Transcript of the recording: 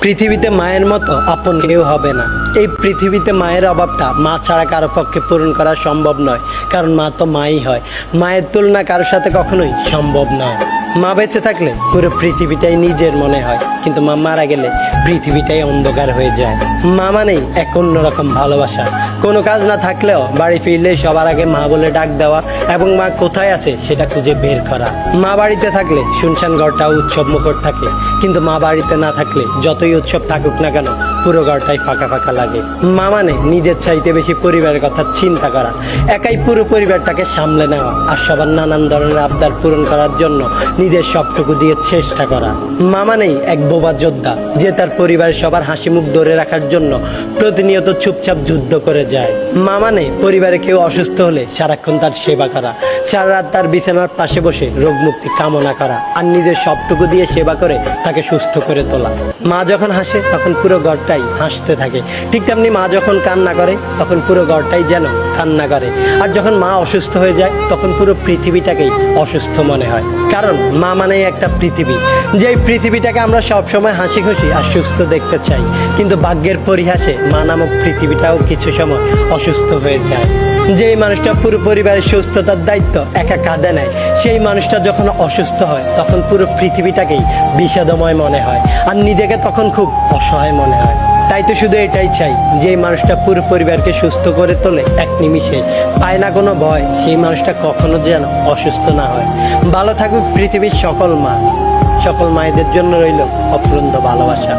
পৃথিবীতে মায়ের মতো আপন কেউ হবে না। এই পৃথিবীতে মায়ের অভাবটা মা ছাড়া কারো পক্ষে পূরণ করা সম্ভব নয়, কারণ মা তো মাই হয়। মায়ের তুলনা কারোর সাথে কখনোই সম্ভব নয়। মা বেঁচে থাকলে পুরো পৃথিবীটাই নিজের মনে হয়, কিন্তু মা মারা গেলে পৃথিবীটাই অন্ধকার হয়ে যায়। মা মানেই এক অন্যরকম ভালোবাসা। কোনো কাজ না থাকলেও বাড়ি ফিরলে সবার আগে মা বলে ডাক দেওয়া এবং মা কোথায় আছে সেটা খুঁজে বের করা। মা বাড়িতে থাকলে শুনশান ঘরটাও উৎসব মুখর থাকে, কিন্তু মা বাড়িতে না থাকলে যতই উৎসব থাকুক না কেন পুরো ঘরটাই ফাঁকা ফাঁকা লাগে। মা মানে নিজের চাইতে বেশি পরিবারের কথা চিন্তা করা, একাই পুরো পরিবারটাকে সামলে নেওয়া আর সবার নানান ধরনের আবদার পূরণ করার জন্য নিজের সবটুকু দিয়ে চেষ্টা করা। মা মানেই এক বোবা যোদ্ধা, যে তার পরিবারের সবার হাসি মুখ ধরে রাখার জন্য প্রতিনিয়ত চুপচাপ যুদ্ধ করে যায়। মা মানে পরিবারে কেউ অসুস্থ হলে সারাক্ষণ তার সেবা করা, সারা রাত তার বিছানার পাশে বসে রোগ মুক্তি কামনা করা আর নিজের সবটুকু দিয়ে সেবা করে তাকে সুস্থ করে তোলা। মা যখন হাসে তখন পুরো ঘরটাই হাসতে থাকে, ঠিক তেমনি মা যখন কান্না করে তখন পুরো ঘরটাই যেন কান্না করে। আর যখন মা অসুস্থ হয়ে যায় তখন পুরো পৃথিবীটাকেই অসুস্থ মনে হয়, কারণ মা মানেই একটা পৃথিবী। যেই পৃথিবীটাকে আমরা সবসময় হাসি খুশি আর সুস্থ দেখতে চাই, কিন্তু ভাগ্যের পরিহাসে মা নামক পৃথিবীটাও কিছু সময় অসুস্থ হয়ে যায়। যেই মানুষটা পুরো পরিবারের সুস্থতার দায়িত্ব একা কাঁধে নেয়, সেই মানুষটা যখন অসুস্থ হয় তখন পুরো পৃথিবীটাকেই বিষাদময় মনে হয় আর নিজেকে তখন খুব অসহায় মনে হয়। তাই তো শুধু এটাই চাই, যেই মানুষটা পুরো পরিবারকে সুস্থ করে তোলে এক নিমিষে, পায় না কোনো ভয়, সেই মানুষটা কখনো যেন অসুস্থ না হয়। ভালো থাকুক পৃথিবীর সকল মা, সকল মায়েদের জন্য রইল অফুরন্ত ভালোবাসা।